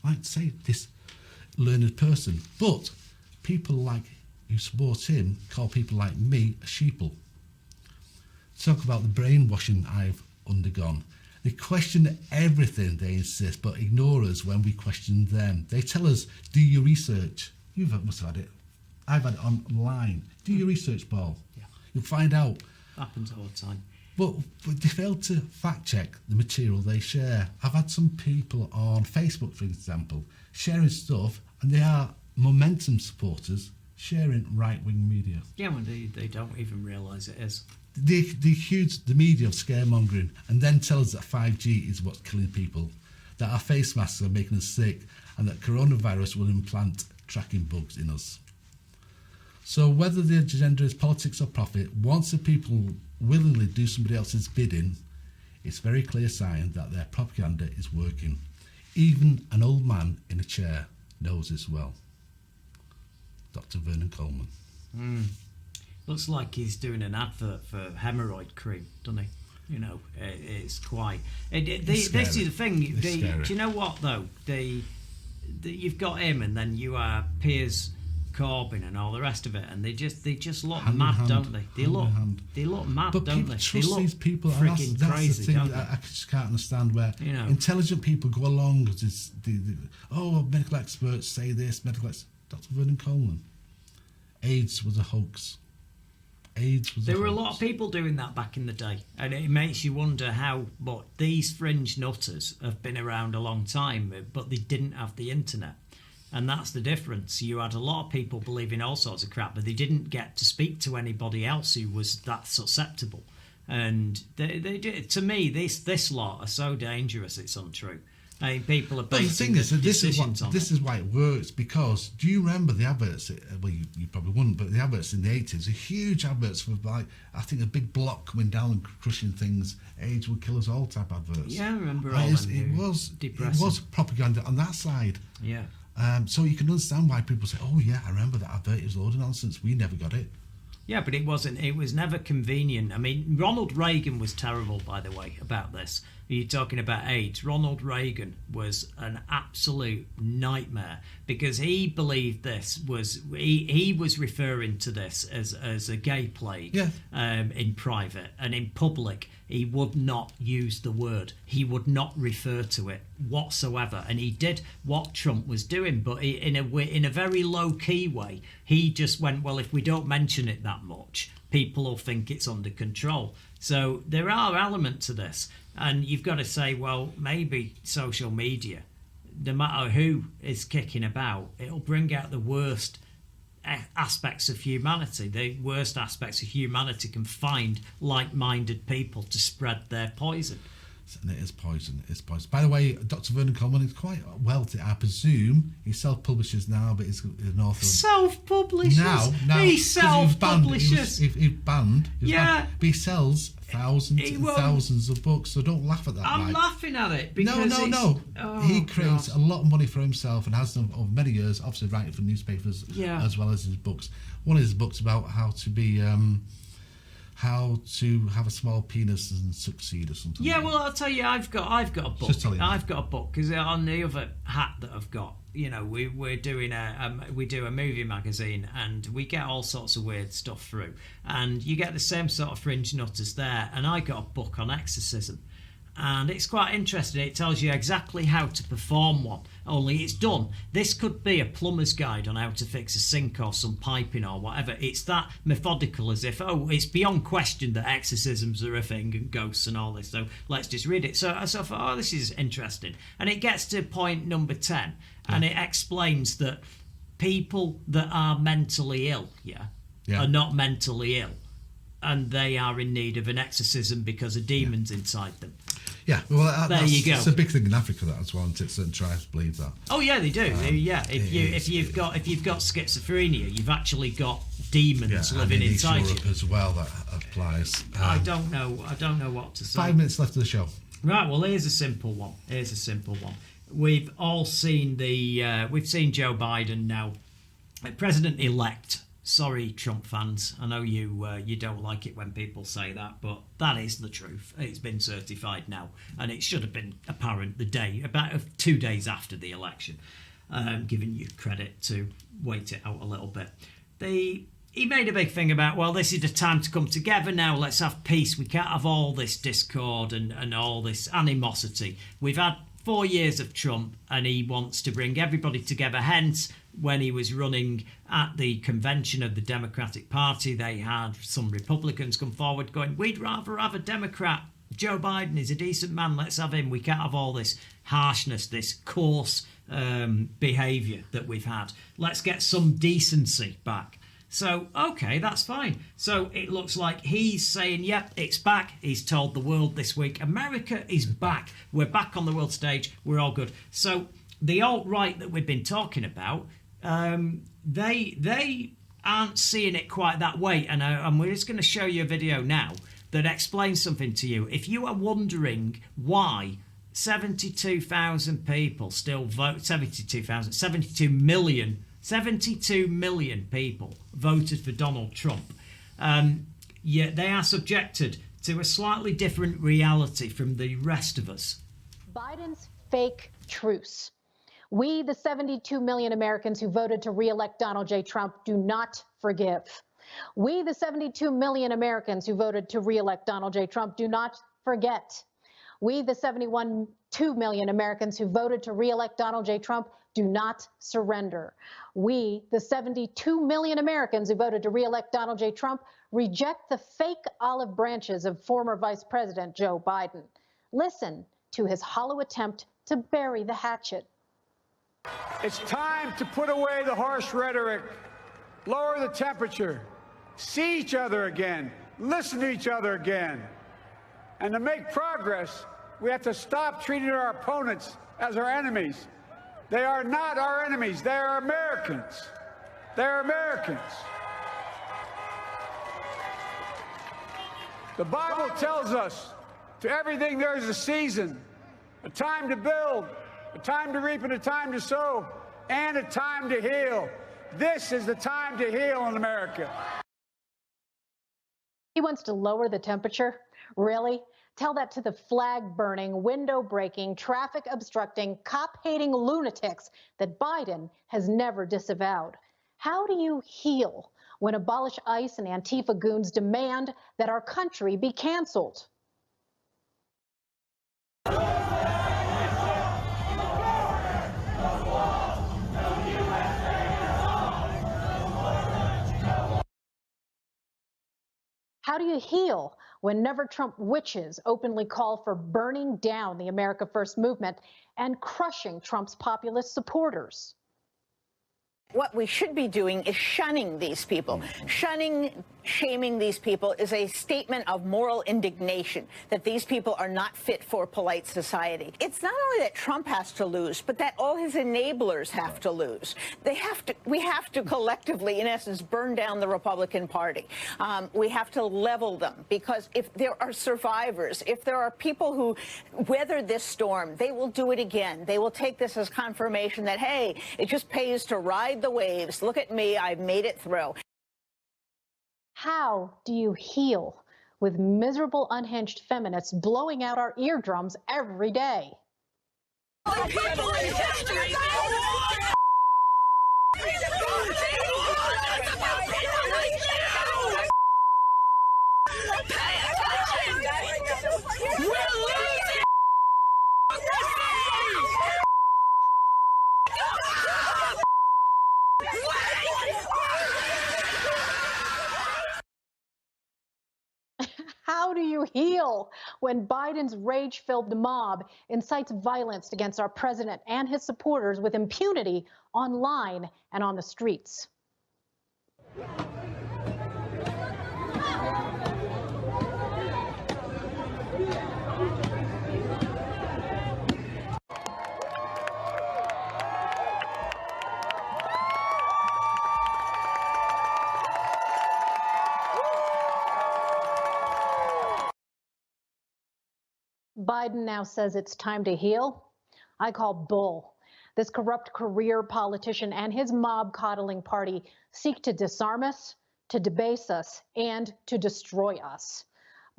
like say, this learned person, but people like who support him call people like me a sheeple. Talk about the brainwashing I've undergone. They question everything, they insist, but ignore us when we question them. They tell us, do your research. You must have had it. I've had it online. Do your research, Paul. Yeah. You'll find out. Happens all the time. But they fail to fact check the material they share. I've had some people on Facebook, for example, sharing stuff, and they are momentum supporters sharing right-wing media. Yeah, well, they don't even realise it is. They accuse the media of scaremongering and then tell us that 5G is what's killing people, that our face masks are making us sick, and that coronavirus will implant tracking bugs in us. So whether the agenda is politics or profit, once the people willingly do somebody else's bidding, it's a very clear sign that their propaganda is working. Even an old man in a chair knows this well. Dr. Vernon Coleman. Looks like he's doing an advert for hemorrhoid cream, doesn't he? You know, it's quite... This is the thing. Do you know what, though? You've got him, and then you are Piers Corbyn and all the rest of it, and they just look mad, don't they? They look mad, but don't they? But people trust these people, and that's crazy, the thing that I just can't understand, where intelligent people go along with this, medical experts say this, Dr. Vernon Coleman. AIDS was a hoax. There were a lot of people doing that back in the day, and it makes you wonder but these fringe nutters have been around a long time, but they didn't have the internet. And that's the difference. You had a lot of people believing all sorts of crap, but they didn't get to speak to anybody else who was that susceptible. And they to me, this lot are so dangerous, it's untrue. I mean, people are But the basing thing is, decisions on this is why it works, because do you remember the adverts? Well, you probably wouldn't, but the adverts in the 80s, the huge adverts for, like, I think a big block coming down and crushing things, AIDS will kill us all type adverts. Yeah, I remember all them. It was propaganda on that side. Yeah. So you can understand why people say, "Oh yeah, I remember that advert. It was a load of nonsense. We never got it." Yeah, but it wasn't. It was never convenient. I mean, Ronald Reagan was terrible, by the way, about this. You're talking about AIDS. Ronald Reagan was an absolute nightmare because he believed this was he was referring to this as a gay plague. Yeah. In private, and in public he would not use the word. He would not refer to it whatsoever, and he did what Trump was doing, but in a very low key way. He just went, well, if we don't mention it that much, people will think it's under control. So there are elements to this. And you've got to say, well, maybe social media, no matter who is kicking about, it'll bring out the worst aspects of humanity. The worst aspects of humanity can find like-minded people to spread their poison. And it is poison. It's poison. By the way, Dr. Vernon Coleman is quite wealthy. I presume he self-publishes now, but he's an author. Self-publishes? Now he self-publishes. He's banned. Yeah. But he sells thousands and thousands of books, so don't laugh at that. I'm laughing at it because no. Oh, he creates a lot of money for himself and has done over many years, obviously writing for newspapers as well as his books. One of his books about how to be... how to have a small penis and succeed or something. Yeah, well, I'll tell you, I've got a book. I've got a book because on the other hat that I've got, you know, we're doing we do a movie magazine and we get all sorts of weird stuff through, and you get the same sort of fringe nutters there. And I got a book on exorcism, and it's quite interesting. It tells you exactly how to perform one, only it's done. This could be a plumber's guide on how to fix a sink or some piping or whatever. It's that methodical, as if, it's beyond question that exorcisms are a thing and ghosts and all this, so let's just read it. So I thought, this is interesting. And it gets to point number 10, and it explains that people that are mentally ill, are not mentally ill, and they are in need of an exorcism because of demons inside them. Yeah, well, there you go. It's a big thing in Africa, that as well, and certain tribes believe that. Oh yeah, they do. If you've got schizophrenia, you've actually got demons living inside Europe you as well. That applies. I don't know what to say. 5 minutes left of the show. Right. Well, here's a simple one. We've all seen we've seen Joe Biden now, President-elect. Sorry, Trump fans. I know you don't like it when people say that, but that is the truth. It's been certified now, and it should have been apparent about 2 days after the election. Giving you credit to wait it out a little bit. He made a big thing about, well, this is the time to come together now. Let's have peace. We can't have all this discord and all this animosity. We've had 4 years of Trump, and he wants to bring everybody together. Hence, when he was running at the convention of the Democratic Party, they had some Republicans come forward going, we'd rather have a Democrat. Joe Biden is a decent man. Let's have him. We can't have all this harshness, this coarse behaviour that we've had. Let's get some decency back. So, okay, that's fine. So it looks like he's saying, yep, it's back. He's told the world this week, America is back. We're back on the world stage. We're all good. So the alt-right that we've been talking about, they aren't seeing it quite that way. And we're just going to show you a video now that explains something to you. If you are wondering why 72,000 people still vote, 72 million people voted for Donald Trump. Yet they are subjected to a slightly different reality from the rest of us. Biden's fake truce. We, the 72 million Americans who voted to re-elect Donald J. Trump, do not forgive. We, the 72 million Americans who voted to re-elect Donald J. Trump, do not forget. We, the 2 million Americans who voted to re-elect Donald J. Trump, do not surrender. We, the 72 million Americans who voted to re-elect Donald J. Trump, reject the fake olive branches of former Vice President Joe Biden. Listen to his hollow attempt to bury the hatchet. It's time to put away the harsh rhetoric, lower the temperature, see each other again, listen to each other again. And to make progress, we have to stop treating our opponents as our enemies. They are not our enemies. They are Americans. They're Americans. The Bible tells us, to everything there is a season, a time to build, a time to reap and a time to sow, and a time to heal. This is the time to heal in America. He wants to lower the temperature? Really? Tell that to the flag-burning, window-breaking, traffic-obstructing, cop-hating lunatics that Biden has never disavowed. How do you heal when Abolish ICE and Antifa goons demand that our country be canceled? How do you heal when Never Trump witches openly call for burning down the America First movement and crushing Trump's populist supporters? What we should be doing is shunning these people. Shunning, shaming these people is a statement of moral indignation that these people are not fit for polite society. It's not only that Trump has to lose, but that all his enablers have to lose. We have to collectively, in essence, burn down the Republican Party. We have to level them, because if there are survivors, if there are people who weathered this storm, they will do it again. They will take this as confirmation that, hey, it just pays to ride the waves. Look at me, I've made it through. How do you heal with miserable, unhinged feminists blowing out our eardrums every day? How do you heal when Biden's rage-filled mob incites violence against our president and his supporters with impunity online and on the streets? Biden now says it's time to heal. I call bull. This corrupt career politician and his mob-coddling party seek to disarm us, to debase us, and to destroy us.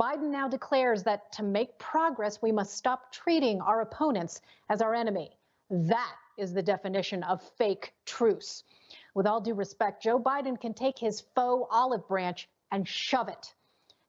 Biden now declares that to make progress, we must stop treating our opponents as our enemy. That is the definition of fake truce. With all due respect, Joe Biden can take his faux olive branch and shove it.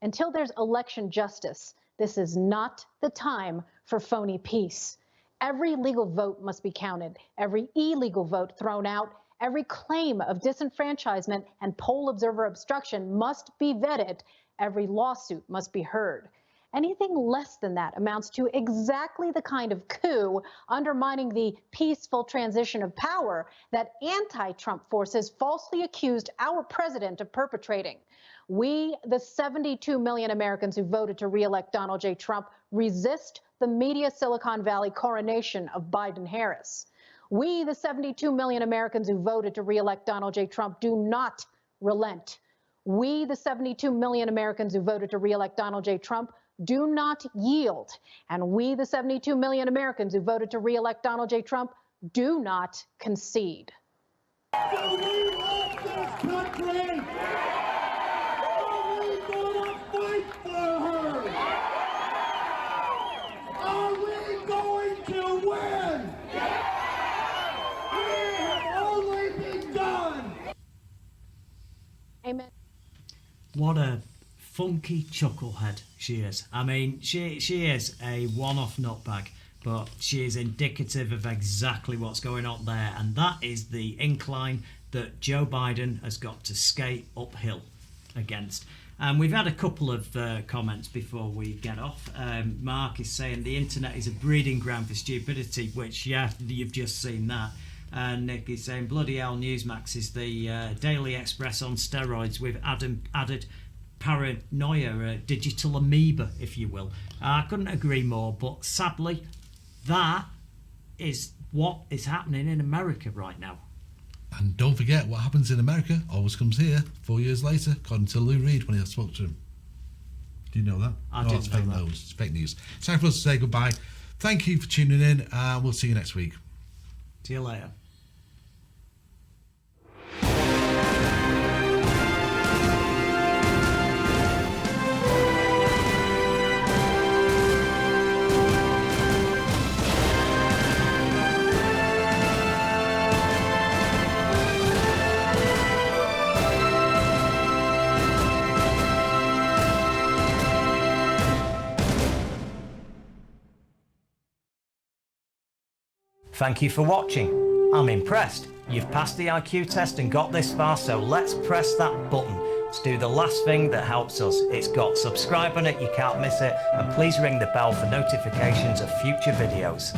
Until there's election justice, this is not the time for phony peace. Every legal vote must be counted, every illegal vote thrown out, every claim of disenfranchisement and poll observer obstruction must be vetted, every lawsuit must be heard. Anything less than that amounts to exactly the kind of coup undermining the peaceful transition of power that anti-Trump forces falsely accused our president of perpetrating. We, the 72 million Americans who voted to re-elect Donald J. Trump, resist the media Silicon Valley coronation of Biden-Harris. We, the 72 million Americans who voted to re-elect Donald J. Trump, do not relent. We, the 72 million Americans who voted to re-elect Donald J. Trump, do not yield. And we, the 72 million Americans who voted to re-elect Donald J. Trump, do not concede. Do we love this country? Are we going to win? We have only begun. Amen. What a funky chucklehead she is. I mean, she is a one-off nutbag, but she is indicative of exactly what's going on there, and that is the incline that Joe Biden has got to skate uphill against. And we've had a couple of comments before we get off. Mark is saying the internet is a breeding ground for stupidity, which, yeah, you've just seen that. And Nick is saying bloody hell, Newsmax is the Daily Express on steroids with added paranoia, a digital amoeba, if you will. I couldn't agree more, but sadly, that is what is happening in America right now. And don't forget, what happens in America always comes here 4 years later, according to Lou Reed when I spoke to him. Do you know that? I didn't it's fake know that. news. It's fake news. It's time for us to say goodbye. Thank you for tuning in. We'll see you next week. See you later. Thank you for watching. I'm impressed. You've passed the IQ test and got this far, so let's press that button. Let's do the last thing that helps us. It's got subscribe on it, you can't miss it, and please ring the bell for notifications of future videos.